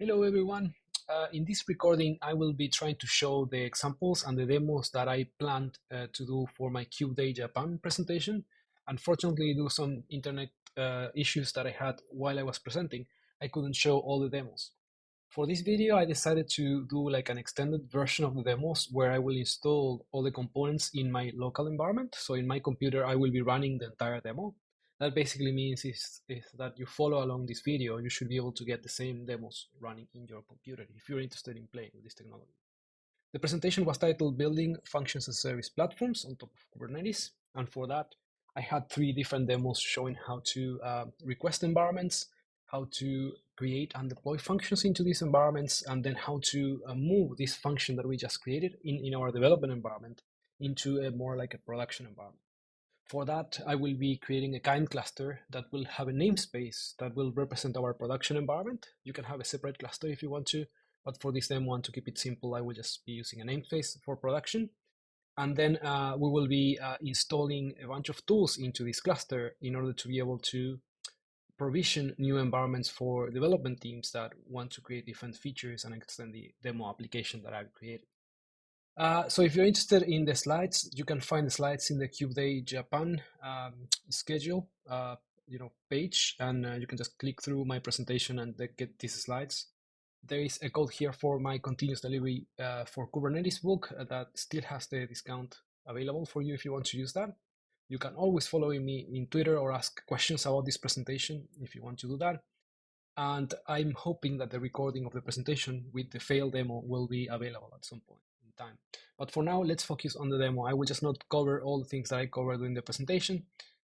Hello everyone. In this recording, I will be trying to show the examples and the demos that I planned to do for my Kubeday Japan presentation. Unfortunately, due to some internet issues that I had while I was presenting, I couldn't show all the demos. For this video, I decided to do like an extended version of the demos where I will install all the components in my local environment. So in my computer, I will be running the entire demo. That basically means is that you follow along this video, you should be able to get the same demos running in your computer if you're interested in playing with this technology. The presentation was titled Building Functions as Service Platforms on top of Kubernetes. And for that, I had 3 different demos showing how to request environments, how to create and deploy functions into these environments, and then how to move this function that we just created in our development environment into a more like a production environment. For that, I will be creating a kind cluster that will have a namespace that will represent our production environment. You can have a separate cluster if you want to, but for this demo and to keep it simple, I will just be using a namespace for production. And then we will be installing a bunch of tools into this cluster in order to be able to provision new environments for development teams that want to create different features and extend the demo application that I've created. So if you're interested in the slides, you can find the slides in the Kubeday Japan schedule page, and you can just click through my presentation and get these slides. There is a code here for my continuous delivery for Kubernetes book that still has the discount available for you if you want to use that. You can always follow me in Twitter or ask questions about this presentation if you want to do that. And I'm hoping that the recording of the presentation with the failed demo will be available at some point in time. But for now, let's focus on the demo. I will just not cover all the things that I covered during the presentation,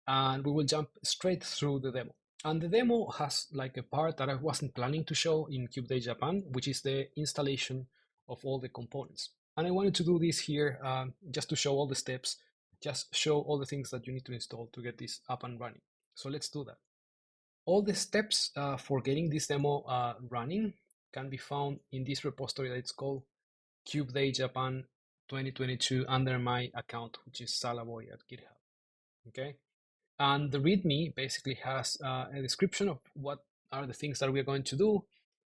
and we will jump straight through the demo. And the demo has like a part that I wasn't planning to show in Kubeday Japan, which is the installation of all the components. And I wanted to do this here just to show all the steps, just show all the things that you need to install to get this up and running. So let's do that. All the steps for getting this demo running can be found in this repository that it's called Kubeday Japan 2022 under my account, which is Salaboy at GitHub. Okay, and the README basically has a description of what are the things that we're going to do,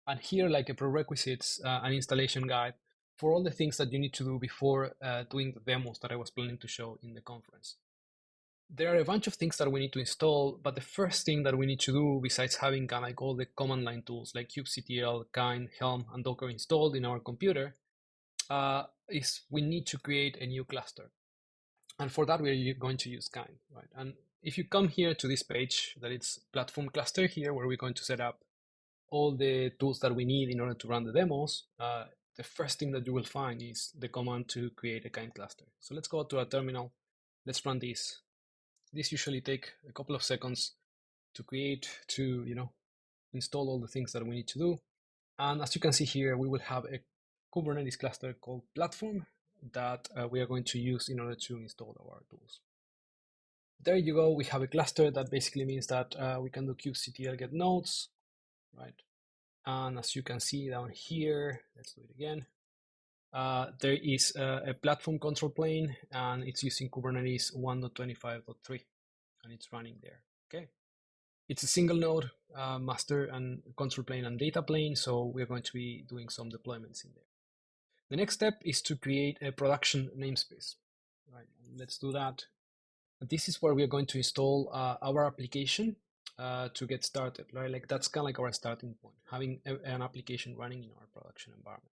and here like a prerequisites, an installation guide for all the things that you need to do before doing the demos that I was planning to show in the conference. There are a bunch of things that we need to install, but the first thing that we need to do, besides having kind of like all the command line tools like kubectl, kind, helm, and docker installed in our computer, is we need to create a new cluster. And for that, we're going to use kind, right? And if you come here to this page, that it's platform cluster here, where we're going to set up all the tools that we need in order to run the demos, the first thing that you will find is the command to create a kind cluster. So let's go to our terminal. Let's run this. This usually takes a couple of seconds to create, to install all the things that we need to do. And as you can see here, we will have a Kubernetes cluster called platform that we are going to use in order to install our tools. There you go. We have a cluster that basically means that we can do kubectl get nodes, right? And as you can see down here, let's do it again. There is a platform control plane, and it's using Kubernetes 1.25.3, and it's running there. Okay, it's a single node master and control plane and data plane, so we're going to be doing some deployments in there. The next step is to create a production namespace. Right, let's do that. This is where we are going to install our application to get started. Right, like that's kind of like our starting point, having an application running in our production environment.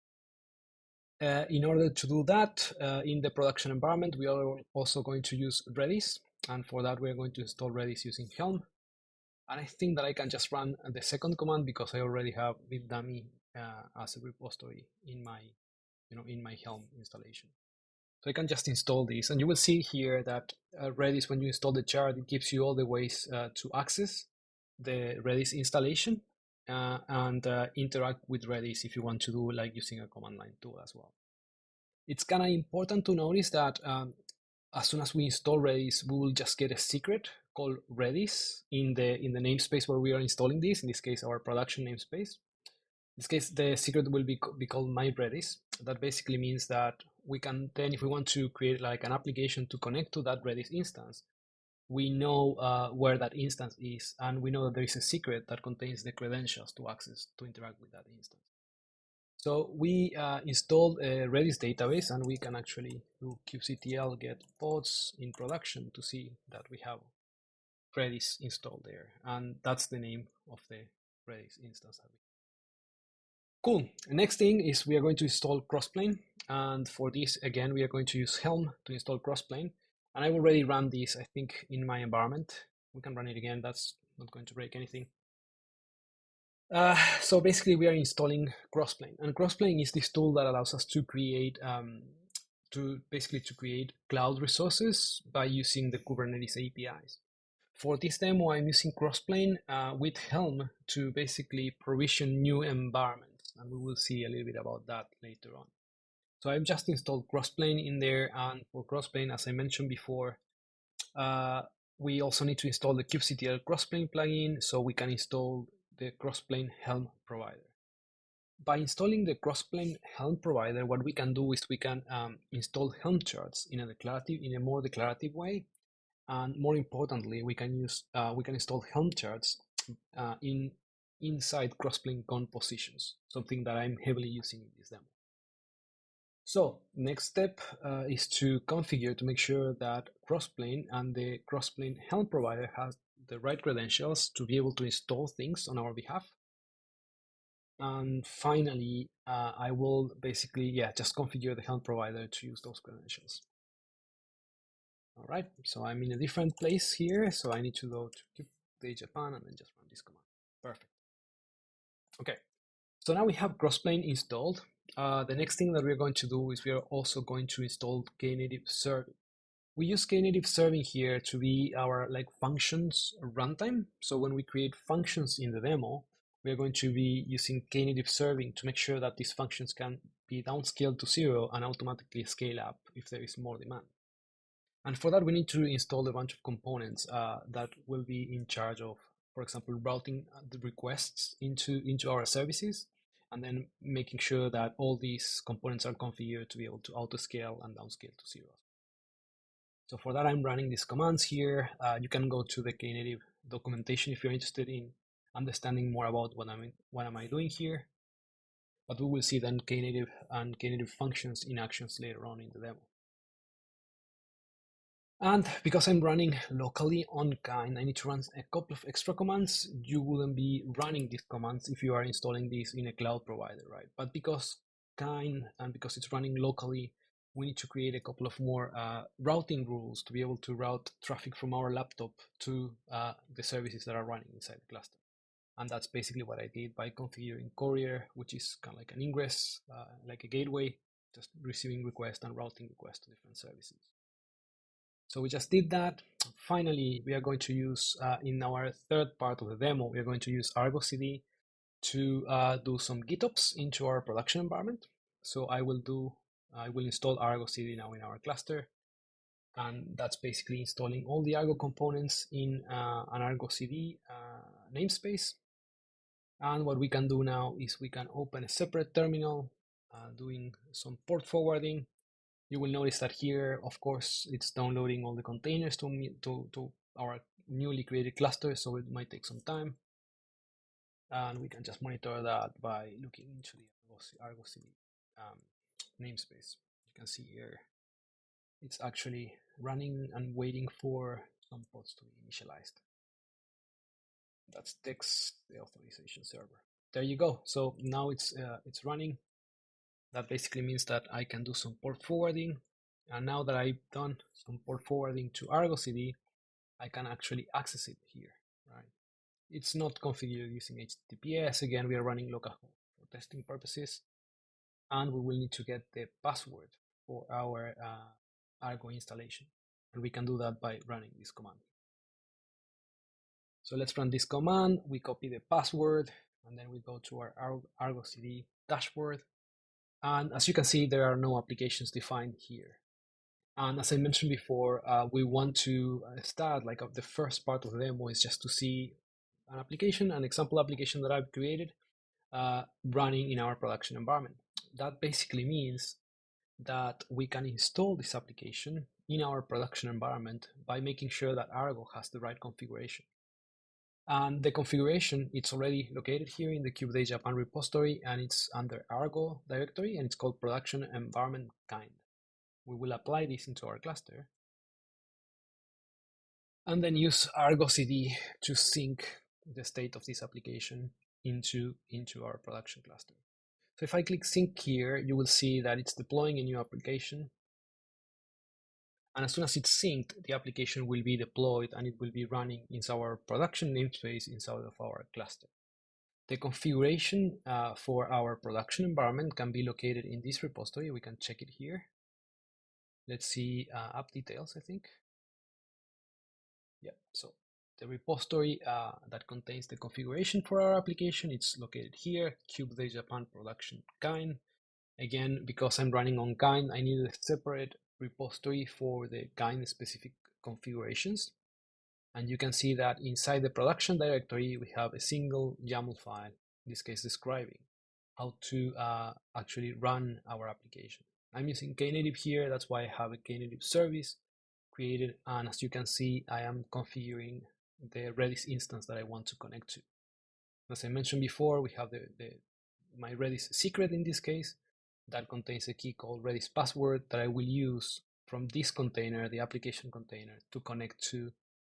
In order to do that, in the production environment, we are also going to use Redis. And for that, we're going to install Redis using Helm. And I think that I can just run the second command because I already have libdummy as a repository in my, in my Helm installation. So I can just install this. And you will see here that Redis, when you install the chart, it gives you all the ways to access the Redis installation. And interact with Redis if you want to do like using a command line tool as well. It's kind of important to notice that as soon as we install Redis, we will just get a secret called Redis in the namespace where we are installing this. In this case, our production namespace. In this case, the secret will be called my Redis. That basically means that we can then, if we want to create like an application to connect to that Redis instance, we know where that instance is, and we know that there is a secret that contains the credentials to access, to interact with that instance. So we installed a Redis database, and we can actually do kubectl get pods in production to see that we have Redis installed there. And that's the name of the Redis instance. Cool. The next thing is we are going to install Crossplane. And for this, again, we are going to use Helm to install Crossplane. And I've already run this, I think, in my environment. We can run it again. That's not going to break anything. So basically, we are installing Crossplane. And Crossplane is this tool that allows us to create to create cloud resources by using the Kubernetes APIs. For this demo, I'm using Crossplane with Helm to basically provision new environments, and we will see a little bit about that later on. So I've just installed Crossplane in there, and for Crossplane, as I mentioned before, we also need to install the kubectl Crossplane plugin so we can install the Crossplane Helm provider. By installing the Crossplane Helm provider, what we can do is we can install Helm charts in a more declarative way. And more importantly, we can install Helm charts inside Crossplane compositions, something that I'm heavily using in this demo. So next step is to configure to make sure that Crossplane and the Crossplane Helm provider has the right credentials to be able to install things on our behalf. And finally, I will basically, just configure the Helm provider to use those credentials. All right, so I'm in a different place here, so I need to go to Kubeday Japan and then just run this command. Perfect. Okay, so now we have Crossplane installed. The next thing that we're going to do is we are also going to install Knative serving. We use Knative serving here to be our functions runtime. So when we create functions in the demo, we're going to be using Knative serving to make sure that these functions can be downscaled to 0 and automatically scale up if there is more demand. And for that, we need to install a bunch of components that will be in charge of, for example, routing the requests into our services, and then making sure that all these components are configured to be able to auto-scale and downscale to 0. So for that, I'm running these commands here. You can go to the Knative documentation if you're interested in understanding more about what am I doing here. But we will see then Knative and Knative functions in actions later on in the demo. And because I'm running locally on Kine, I need to run a couple of extra commands. You wouldn't be running these commands if you are installing these in a cloud provider, right? But because Kine and because it's running locally, we need to create a couple of more routing rules to be able to route traffic from our laptop to the services that are running inside the cluster. And that's basically what I did by configuring Courier, which is kind of like an ingress, like a gateway, just receiving requests and routing requests to different services. So we just did that. Finally, we are going to use, in our third part of the demo, we are going to use Argo CD to do some GitOps into our production environment. So I will install Argo CD now in our cluster. And that's basically installing all the Argo components in an Argo CD namespace. And what we can do now is we can open a separate terminal doing some port forwarding. You will notice that here, of course, it's downloading all the containers to our newly created cluster, so it might take some time. And we can just monitor that by looking into the Argo CD namespace. You can see here, it's actually running and waiting for some pods to be initialized. That's text, the authorization server. There you go. So now it's running. That basically means that I can do some port forwarding. And now that I've done some port forwarding to Argo CD, I can actually access it here, right? It's not configured using HTTPS. Again, we are running localhost for testing purposes. And we will need to get the password for our Argo installation. And we can do that by running this command. So let's run this command. We copy the password, and then we go to our Argo CD dashboard. And as you can see, there are no applications defined here. And as I mentioned before, we want to start the first part of the demo is just to see an application, an example application that I've created running in our production environment. That basically means that we can install this application in our production environment by making sure that Argo has the right configuration. And the configuration, it's already located here in the Kubeday Japan repository, and it's under Argo directory, and it's called production environment kind. We will apply this into our cluster and then use Argo CD to sync the state of this application into our production cluster. So if I click sync here, you will see that it's deploying a new application. And as soon as it's synced, the application will be deployed and it will be running inside our production namespace inside of our cluster. The configuration for our production environment can be located in this repository. We can check it here. Let's see app details, I think. Yeah, so the repository that contains the configuration for our application, it's located here, Kubeday Japan production kind. Again, because I'm running on kind, I need a separate repository for the kind specific configurations. And you can see that inside the production directory, we have a single YAML file, in this case describing how to actually run our application. I'm using Knative here, that's why I have a Knative service created, and as you can see, I am configuring the Redis instance that I want to connect to. As I mentioned before, we have my Redis secret in this case that contains a key called Redis password that I will use from this container, the application container, to connect to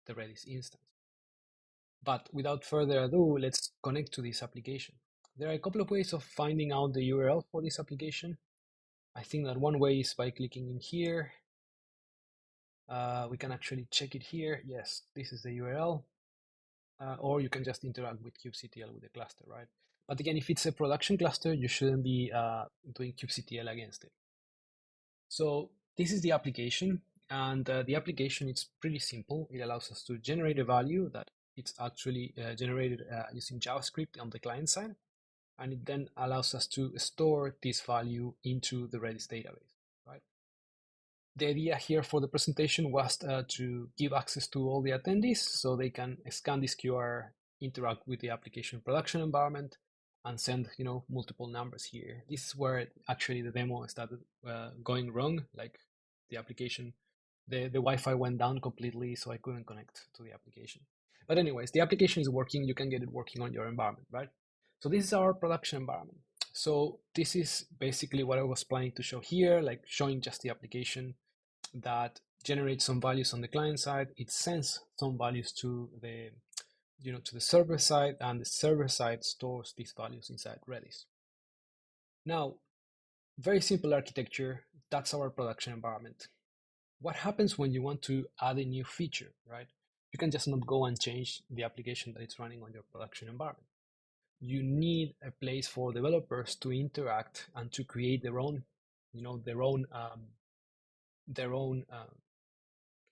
the Redis instance. But without further ado, let's connect to this application. There are a couple of ways of finding out the URL for this application. I think that one way is by clicking in here. We can actually check it here. Yes, this is the URL. Or you can just interact with kubectl with the cluster, right? But again, if it's a production cluster, you shouldn't be doing kubectl against it. So this is the application, and the application is pretty simple. It allows us to generate a value that it's actually generated using JavaScript on the client side, and it then allows us to store this value into the Redis database, right? The idea here for the presentation was to give access to all the attendees so they can scan this QR, interact with the application production environment, and send multiple numbers here. This is where actually the demo started going wrong. Like the application, the Wi-Fi went down completely, so I couldn't connect to the application. But anyways, the application is working. You can get it working on your environment, right? So this is our production environment. So this is basically what I was planning to show here, like showing just the application that generates some values on the client side. It sends some values to the to the server side, and the server side stores these values inside Redis. Now, very simple architecture. That's our production environment. What happens when you want to add a new feature, right? You can just not go and change the application that it's running on your production environment. You need a place for developers to interact and to create their own,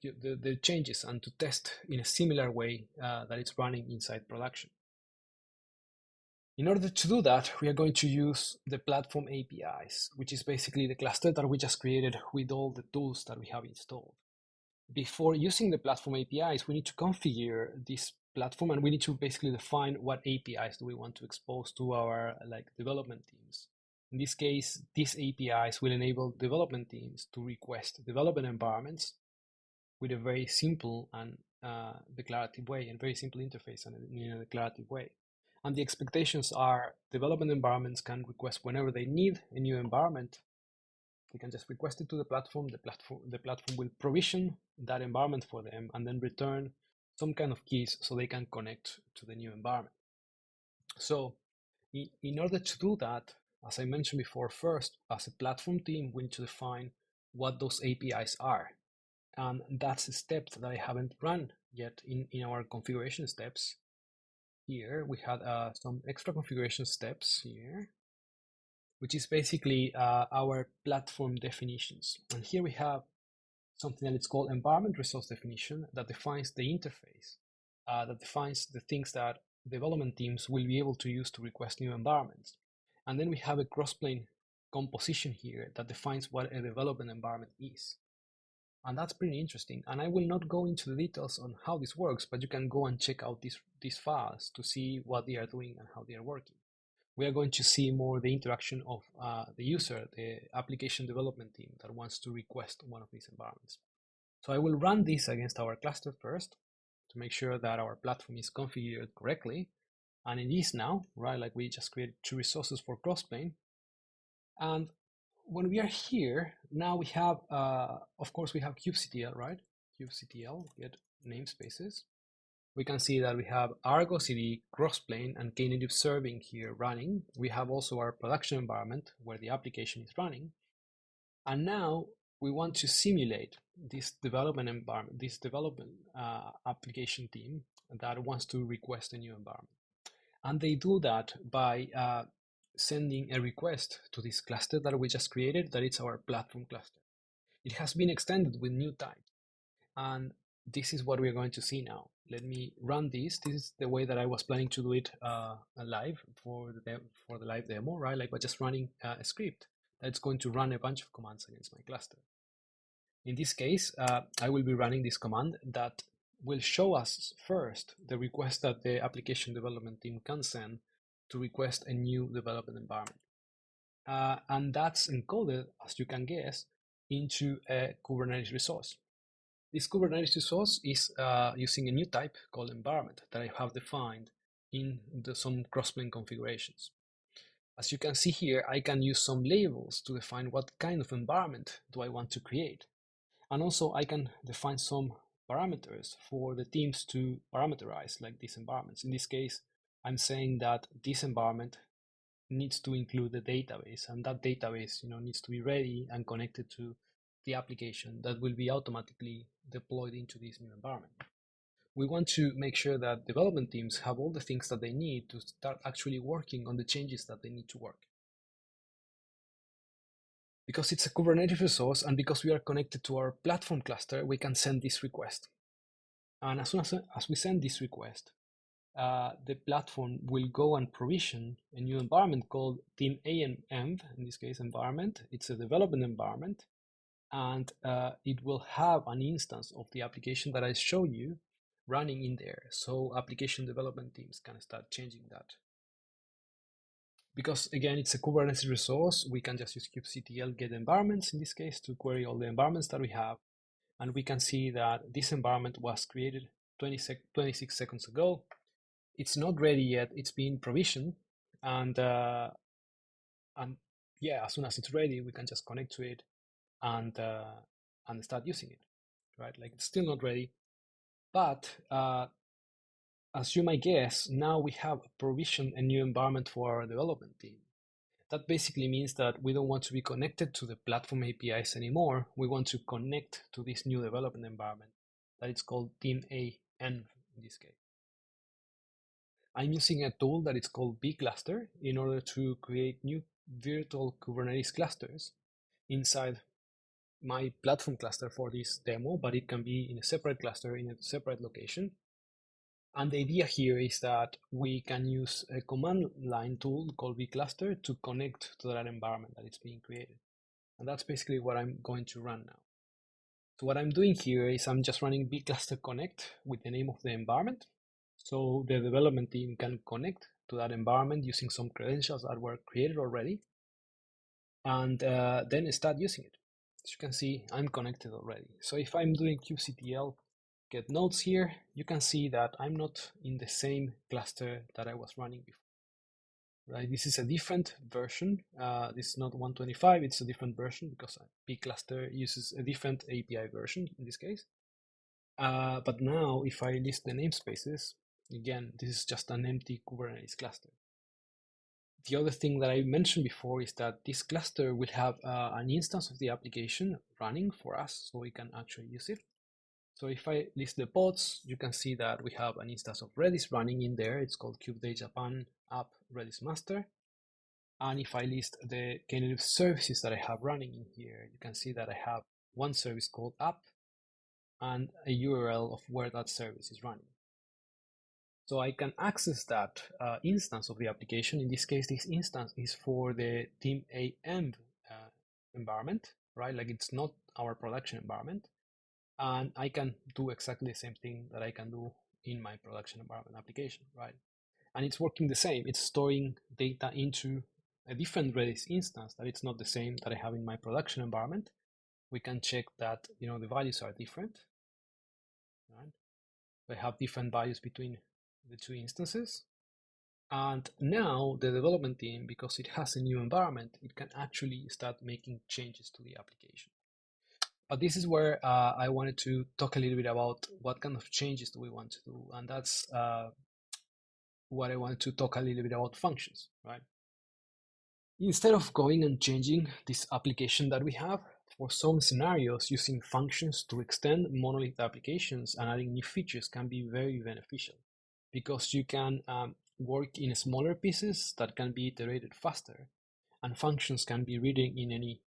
the changes, and to test in a similar way that it's running inside production. In order to do that, we are going to use the platform APIs, which is basically the cluster that we just created with all the tools that we have installed. Before using the platform APIs, we need to configure this platform, and we need to basically define what APIs do we want to expose to our development teams. In this case, these APIs will enable development teams to request development environments with a very simple and declarative way, and very simple interface and in a declarative way. And the expectations are development environments can request whenever they need a new environment. They can just request it to the platform. The platform will provision that environment for them and then return some kind of keys so they can connect to the new environment. So in order to do that, as I mentioned before, first, as a platform team, we need to define what those APIs are. And that's a step that I haven't run yet in our configuration steps. Here we had some extra configuration steps here, which is basically our platform definitions. And here we have something that is called environment resource definition that defines the interface, that defines the things that development teams will be able to use to request new environments. And then we have a crossplane composition here that defines what a development environment is. And that's pretty interesting. And I will not go into the details on how this works, but you can go and check out these files to see what they are doing and how they are working. We are going to see more the interaction of the user, the application development team that wants to request one of these environments. So I will run this against our cluster first. to make sure that our platform is configured correctly. And it is now, right? Like we just created 2 resources for crossplane. And when we are here, now we have, of course, we have kubectl, right? kubectl, get namespaces. We can see that we have Argo CD, Crossplane, and Knative serving here running. We have also our production environment where the application is running. And now we want to simulate this development environment, this development application team that wants to request a new environment. And they do that by sending a request to this cluster that we just created, that it's our platform cluster. It has been extended with new types. And this is what we're going to see now. Let me run this. This is the way that I was planning to do it live for the live demo, right? Like by just running a script that's going to run a bunch of commands against my cluster. In this case, I will be running this command that will show us first the request that the application development team can send to request a new development environment. And that's encoded, as you can guess, into a Kubernetes resource. This Kubernetes resource is using a new type called environment that I have defined in some crossplane configurations. As you can see here, I can use some labels to define what kind of environment do I want to create. And also I can define some parameters for the teams to parameterize like these environments. In this case, I'm saying that this environment needs to include the database, and that database needs to be ready and connected to the application that will be automatically deployed into this new environment. We want to make sure that development teams have all the things that they need to start actually working on the changes that they need to work. Because it's a Kubernetes resource and because we are connected to our platform cluster, we can send this request. And as soon as we send this request, the platform will go and provision a new environment called team env, in this case environment. It's a development environment, and it will have an instance of the application that I show you running in there. So application development teams can start changing that. Because again, it's a Kubernetes resource, we can just use kubectl get environments in this case to query all the environments that we have. And we can see that this environment was created 26 seconds ago. It's not ready yet, it's being provisioned. And yeah, as soon as it's ready, we can just connect to it and start using it, right? Like it's still not ready, but as you might guess, now we have provisioned a new environment for our development team. That basically means that we don't want to be connected to the platform APIs anymore. We want to connect to this new development environment that is called Team A N in this case. I'm using a tool that is called vCluster in order to create new virtual Kubernetes clusters inside my platform cluster for this demo, but it can be in a separate cluster in a separate location. And the idea here is that we can use a command line tool called vCluster to connect to that environment that is being created. And that's basically what I'm going to run now. So what I'm doing here is I'm just running vCluster connect with the name of the environment. So the development team can connect to that environment using some credentials that were created already, and then start using it. As you can see, I'm connected already. So if I'm doing kubectl get nodes here, you can see that I'm not in the same cluster that I was running before. Right, this is a different version. This is not 125, it's a different version because vCluster uses a different API version in this case. But now if I list the namespaces, again, this is just an empty Kubernetes cluster. The other thing that I mentioned before is that this cluster will have an instance of the application running for us so we can actually use it. So if I list the pods, you can see that we have an instance of Redis running in there. It's called Kubeday Japan app Redis master. And if I list the Knative services that I have running in here, you can see that I have one service called app and a URL of where that service is running. So I can access that instance of the application. In this case, this instance is for the Team AM environment, right? Like it's not our production environment. And I can do exactly the same thing that I can do in my production environment application, right? And it's working the same. It's storing data into a different Redis instance that it's not the same that I have in my production environment. We can check that the values are different, right? They have different values between the two instances. And now the development team, because it has a new environment, it can actually start making changes to the application. But this is where I wanted to talk a little bit about what kind of changes do we want to do. And that's what I wanted to talk a little bit about functions, right? Instead of going and changing this application that we have, for some scenarios, using functions to extend monolith applications and adding new features can be very beneficial because you can work in smaller pieces that can be iterated faster, and functions can be written in any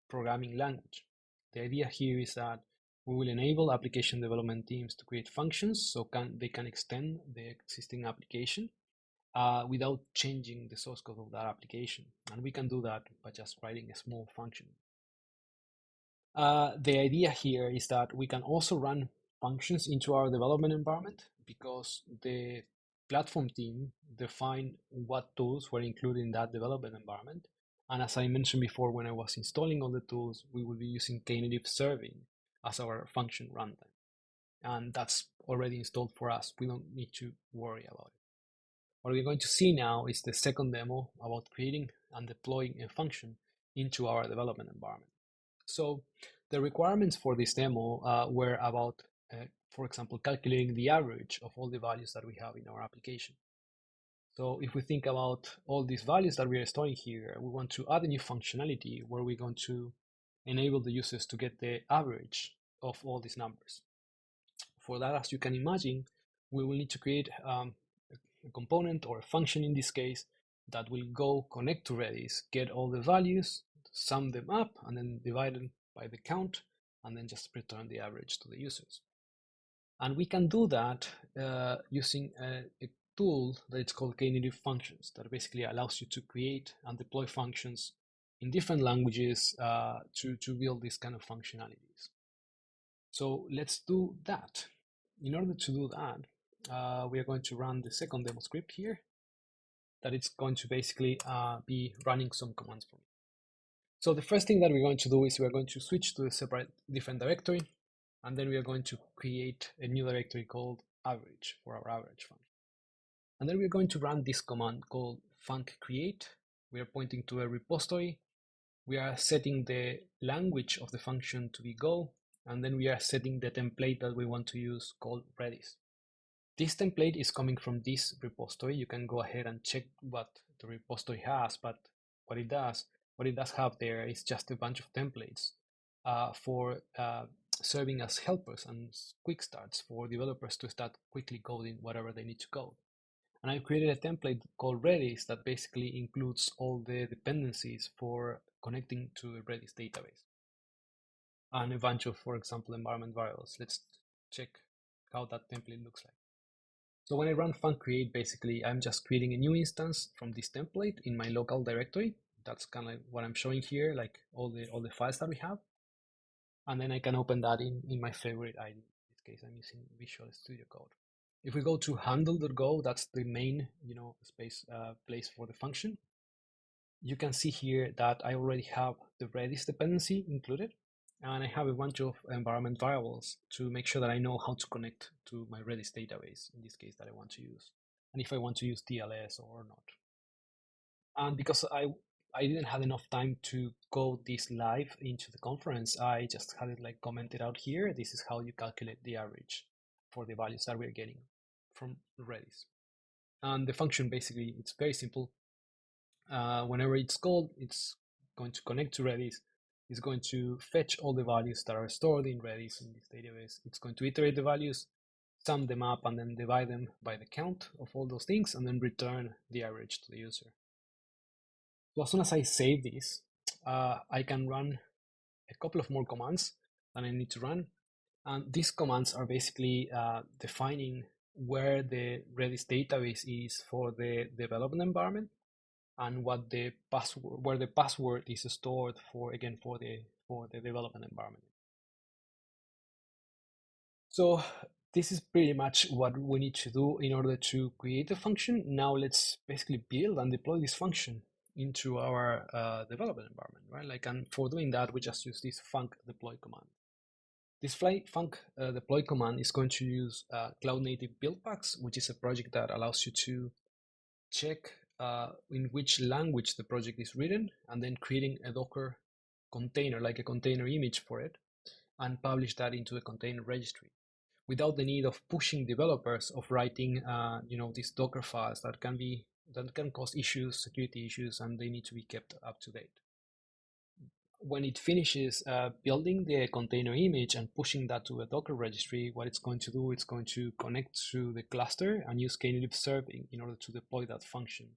programming language. The idea here is that we will enable application development teams to create functions so they can extend the existing application without changing the source code of that application. And we can do that by just writing a small function. The idea here is that we can also run functions into our development environment because the platform team define what tools were included in that development environment. And as I mentioned before, when I was installing all the tools, we will be using Knative serving as our function runtime. And that's already installed for us. We don't need to worry about it. What we're going to see now is the second demo about creating and deploying a function into our development environment. So the requirements for this demo were about, for example, calculating the average of all the values that we have in our application. So if we think about all these values that we are storing here, we want to add a new functionality where we're going to enable the users to get the average of all these numbers. For that, as you can imagine, we will need to create a component or a function in this case that will go connect to Redis, get all the values, sum them up, and then divide them by the count, and then just return the average to the users. And we can do that using a tool that it's called Knative Functions that basically allows you to create and deploy functions in different languages to build these kind of functionalities. So let's do that. In order to do that, we are going to run the second demo script here that it's going to basically be running some commands for me. So the first thing that we're going to do is we're going to switch to a separate different directory, and then we are going to create a new directory called average for our average function. And then we're going to run this command called func create. We are pointing to a repository. We are setting the language of the function to be Go, and then we are setting the template that we want to use called Redis. This template is coming from this repository. You can go ahead and check what the repository has, but what it does have there is just a bunch of templates for serving as helpers and quick starts for developers to start quickly coding whatever they need to code. And I've created a template called Redis that basically includes all the dependencies for connecting to a Redis database and a bunch of, for example, environment variables. Let's check how that template looks like. So when I run func create, basically I'm just creating a new instance from this template in my local directory. That's kind of like what I'm showing here, like all the files that we have. And then I can open that in my favorite ID. In this case, I'm using Visual Studio Code. If we go to handle.go, that's the main place for the function. You can see here that I already have the Redis dependency included, and I have a bunch of environment variables to make sure that I know how to connect to my Redis database, in this case that I want to use, and if I want to use TLS or not. And because I didn't have enough time to go this live into the conference, I just had it like commented out here. This is how you calculate the average for the values that we're getting from Redis. And the function basically, it's very simple. Whenever it's called, it's going to connect to Redis. It's going to fetch all the values that are stored in Redis in this database. It's going to iterate the values, sum them up, and then divide them by the count of all those things, and then return the average to the user. So as soon as I save this, I can run a couple of more commands that I need to run. And these commands are basically defining where the Redis database is for the development environment and what the password, where the password is stored for, again, for the development environment. So this is pretty much what we need to do in order to create a function. Now let's basically build and deploy this function into our development environment, right? And for doing that, we just use this func deploy command. This funk deploy command is going to use Cloud Native Build Packs, which is a project that allows you to check in which language the project is written, and then creating a Docker container, like a container image for it, and publish that into the container registry without the need of pushing developers of writing, these Docker files that can cause issues, security issues, and they need to be kept up to date. When it finishes building the container image and pushing that to a Docker registry, what it's going to do, it's going to connect to the cluster and use knative serving in order to deploy that function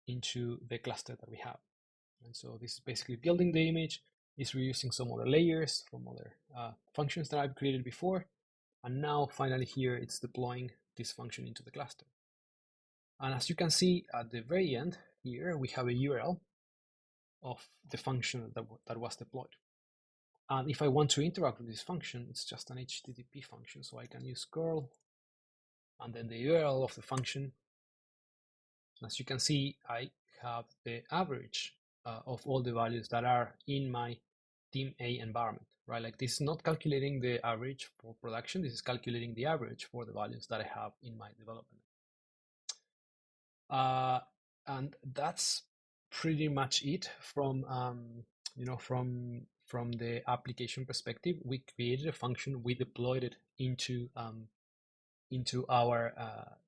into the cluster that we have. And so this is basically building the image. It's reusing some other layers from other functions that I've created before. And now finally here, it's deploying this function into the cluster. And as you can see at the very end here, we have a URL of the function that was deployed. And if I want to interact with this function, it's just an HTTP function. So I can use curl and then the URL of the function. As you can see, I have the average of all the values that are in my team A environment, right? Like this is not calculating the average for production. This is calculating the average for the values that I have in my development. And that's pretty much it from from the application perspective. We created a function, we deployed it into our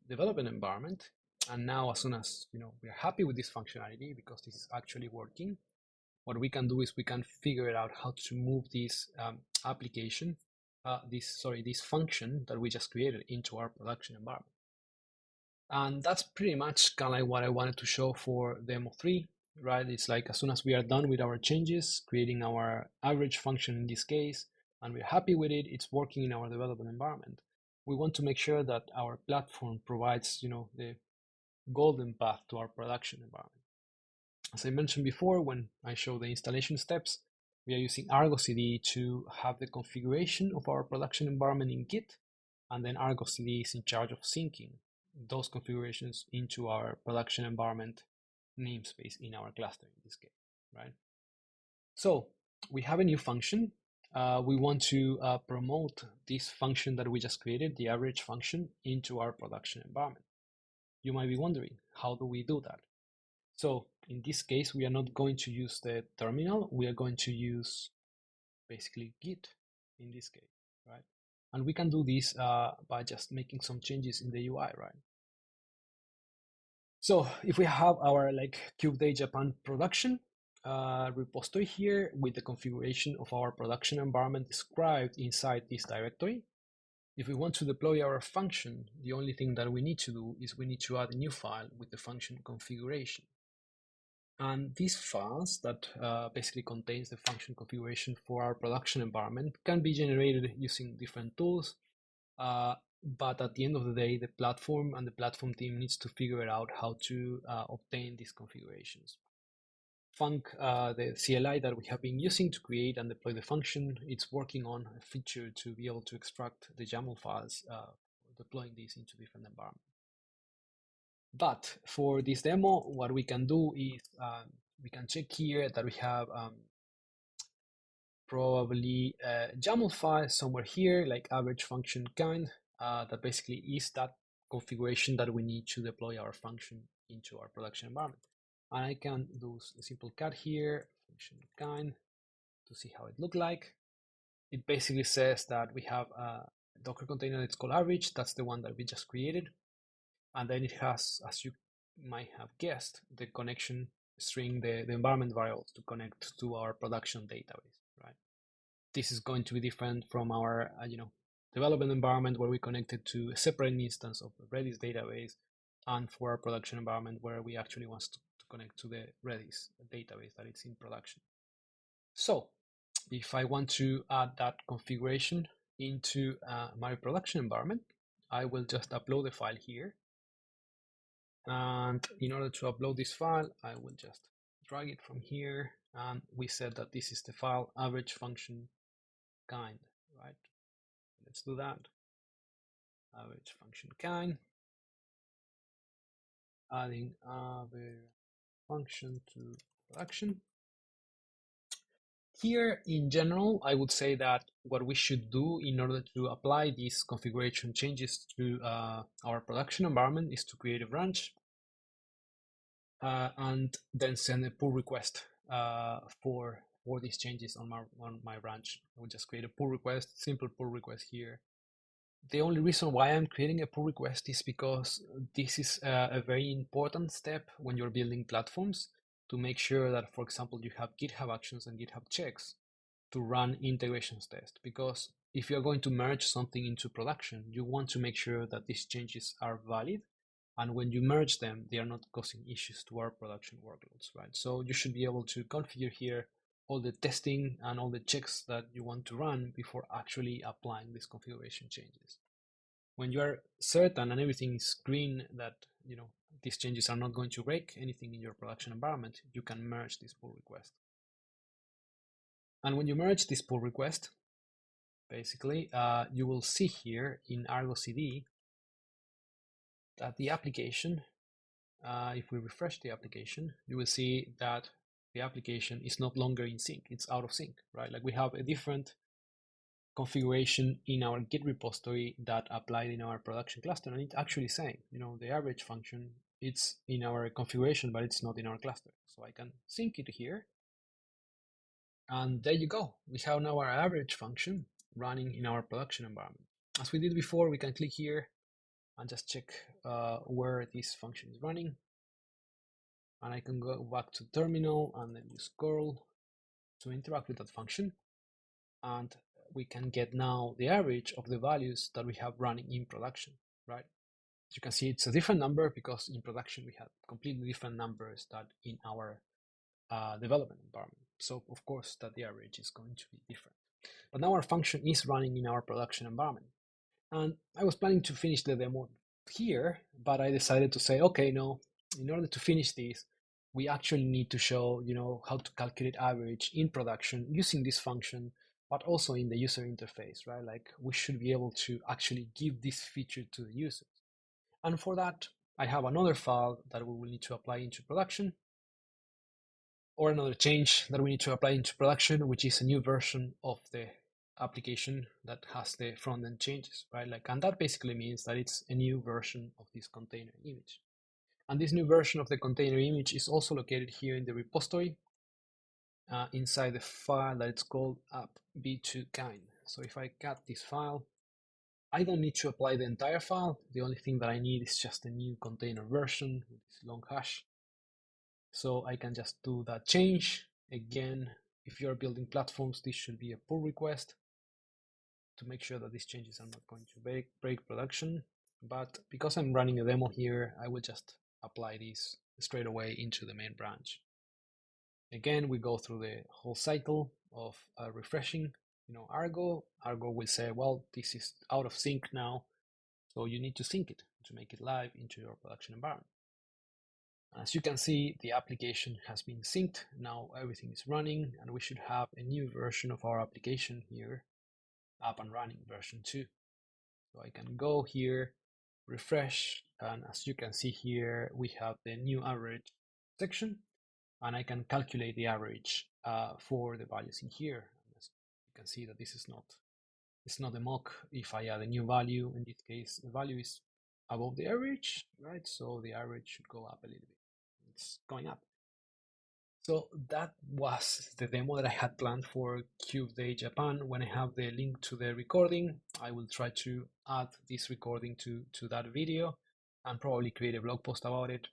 development environment, and now as soon as we are happy with this functionality because this is actually working, what we can do is we can figure out how to move this application, this function that we just created into our production environment. And that's pretty much kind of like what I wanted to show for demo 3, right? It's like as soon as we are done with our changes, creating our average function in this case, and we're happy with it, it's working in our development environment. We want to make sure that our platform provides, the golden path to our production environment. As I mentioned before, when I show the installation steps, we are using Argo CD to have the configuration of our production environment in Git, and then Argo CD is in charge of syncing those configurations into our production environment namespace in our cluster in this case, right? So we have a new function. We want to promote this function that we just created, the average function, into our production environment. You might be wondering, how do we do that? So in this case, we are not going to use the terminal. We are going to use basically Git in this case, right? And we can do this by just making some changes in the UI, right? So if we have our Kubeday Japan production repository here with the configuration of our production environment described inside this directory, if we want to deploy our function, the only thing that we need to do is we need to add a new file with the function configuration. And this FaaS that basically contains the function configuration for our production environment can be generated using different tools. But at the end of the day, the platform and the platform team needs to figure out how to obtain these configurations. Funk, the CLI that we have been using to create and deploy the function, it's working on a feature to be able to extract the YAML files, deploying these into different environments. But for this demo, what we can do is we can check here that we have probably a YAML file somewhere here, like average function kind, that basically is that configuration that we need to deploy our function into our production environment. And I can do a simple cat here, function kind, to see how it look like. It basically says that we have a Docker container that's called average. That's the one that we just created. And then it has, as you might have guessed, the connection string, the environment variables to connect to our production database, right? This is going to be different from our, development environment where we connected to a separate instance of the Redis database, and for our production environment where we actually want to connect to the Redis database that it's in production. So if I want to add that configuration into my production environment, I will just upload the file here. And in order to upload this file, I will just drag it from here. And we said that this is the file average function kind, right? Let's do that. Average function kind. Adding average function to production. Here, in general, I would say that what we should do in order to apply these configuration changes to our production environment is to create a branch and then send a pull request for these changes on my branch. I will just create a pull request, simple pull request here. The only reason why I'm creating a pull request is because this is a very important step when you're building platforms to make sure that, for example, you have GitHub Actions and GitHub checks to run integrations test. Because if you're going to merge something into production, you want to make sure that these changes are valid. And when you merge them, they are not causing issues to our production workloads, right? So you should be able to configure here all the testing and all the checks that you want to run before actually applying these configuration changes. When you are certain and everything is green that these changes are not going to break anything in your production environment, you can merge this pull request. And when you merge this pull request, basically, you will see here in Argo CD that the application, if we refresh the application, you will see that the application is no longer in sync. It's out of sync, right? Like we have a different configuration in our Git repository that applied in our production cluster, and it's actually saying, the average function, it's in our configuration, but it's not in our cluster. So I can sync it here, and there you go. We have now our average function running in our production environment. As we did before, we can click here and just check where this function is running. And I can go back to terminal and then use curl to interact with that function. And we can get now the average of the values that we have running in production, right? As you can see, it's a different number because in production we have completely different numbers than in our development environment. So of course that the average is going to be different. But now our function is running in our production environment. And I was planning to finish the demo here, but I decided to say, okay, no, in order to finish this, we actually need to show, how to calculate average in production using this function, but also in the user interface, right? Like we should be able to actually give this feature to the users. And for that, I have another file that we will need to apply into production, or another change that we need to apply into production, which is a new version of the application that has the front end changes, right? And that basically means that it's a new version of this container image. And this new version of the container image is also located here in the repository inside the file that it's called app-v2kind. So if I cut this file, I don't need to apply the entire file. The only thing that I need is just a new container version with this long hash. So I can just do that change. Again, if you're building platforms, this should be a pull request to make sure that these changes are not going to break production. But because I'm running a demo here, I will just apply this straight away into the main branch. Again, we go through the whole cycle of refreshing. Argo will say, well, this is out of sync now, so you need to sync it to make it live into your production environment. As you can see, the application has been synced. Now everything is running, and we should have a new version of our application here, up and running, version 2. So I can go here, refresh, and as you can see here, we have the new average section, and I can calculate the average for the values in here. As you can see that this is not a mock. If I add a new value, in this case, the value is above the average, right? So the average should go up a little bit. It's going up. So that was the demo that I had planned for Kubeday Japan. When I have the link to the recording, I will try to add this recording to that video and probably create a blog post about it.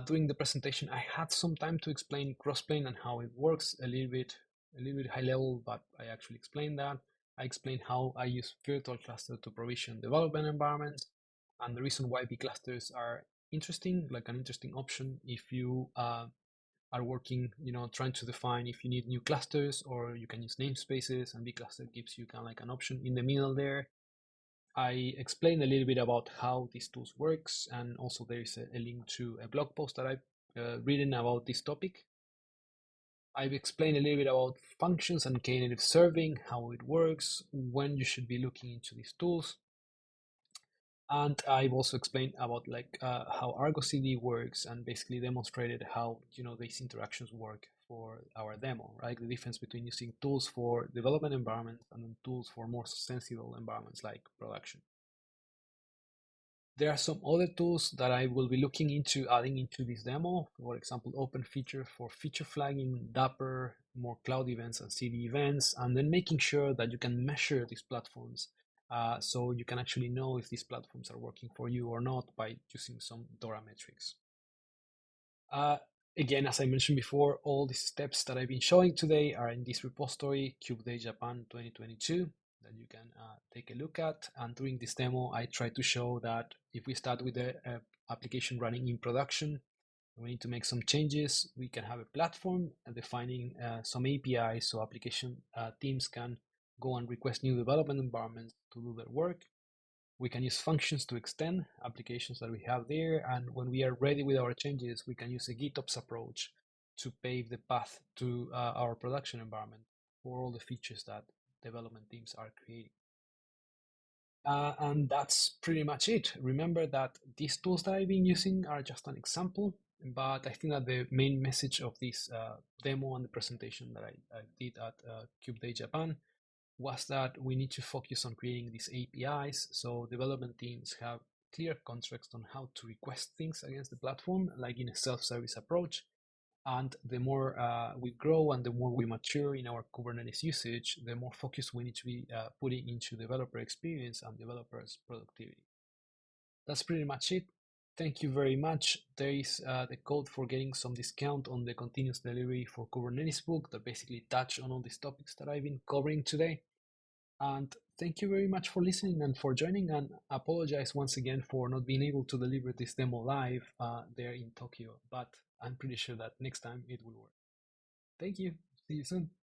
During the presentation, I had some time to explain Crossplane and how it works a little bit high level, but I actually explained that. I explained how I use virtual cluster to provision development environments, and the reason why vClusters are interesting, like an interesting option if you are working, trying to define if you need new clusters, or you can use namespaces, and vCluster gives you kind of like an option in the middle there. I explained a little bit about how these tools works, and also there is a link to a blog post that I've written about this topic. I've explained a little bit about functions and knative serving, how it works, when you should be looking into these tools. And I've also explained about like how Argo CD works and basically demonstrated how these interactions work for our demo, right? The difference between using tools for development environments and then tools for more sensible environments like production. There are some other tools that I will be looking into adding into this demo. For example, Open Feature for feature flagging, Dapper, more cloud events and CD events, and then making sure that you can measure these platforms so you can actually know if these platforms are working for you or not by using some DORA metrics. Uh, Again, as I mentioned before, all the steps that I've been showing today are in this repository, Kubeday Japan 2022, that you can take a look at. And during this demo, I try to show that if we start with the application running in production, we need to make some changes. We can have a platform defining some APIs so application teams can go and request new development environments to do their work. We can use functions to extend applications that we have there. And when we are ready with our changes, we can use a GitOps approach to pave the path to our production environment for all the features that development teams are creating. And that's pretty much it. Remember that these tools that I've been using are just an example, but I think that the main message of this demo and the presentation that I did at Kubeday Japan was that we need to focus on creating these APIs so development teams have clear context on how to request things against the platform, like in a self-service approach. And the more we grow and the more we mature in our Kubernetes usage, the more focus we need to be putting into developer experience and developers' productivity. That's pretty much it. Thank you very much. There is the code for getting some discount on the continuous delivery for Kubernetes book that basically touch on all these topics that I've been covering today. And thank you very much for listening and for joining. And apologize once again for not being able to deliver this demo live there in Tokyo. But I'm pretty sure that next time it will work. Thank you. See you soon.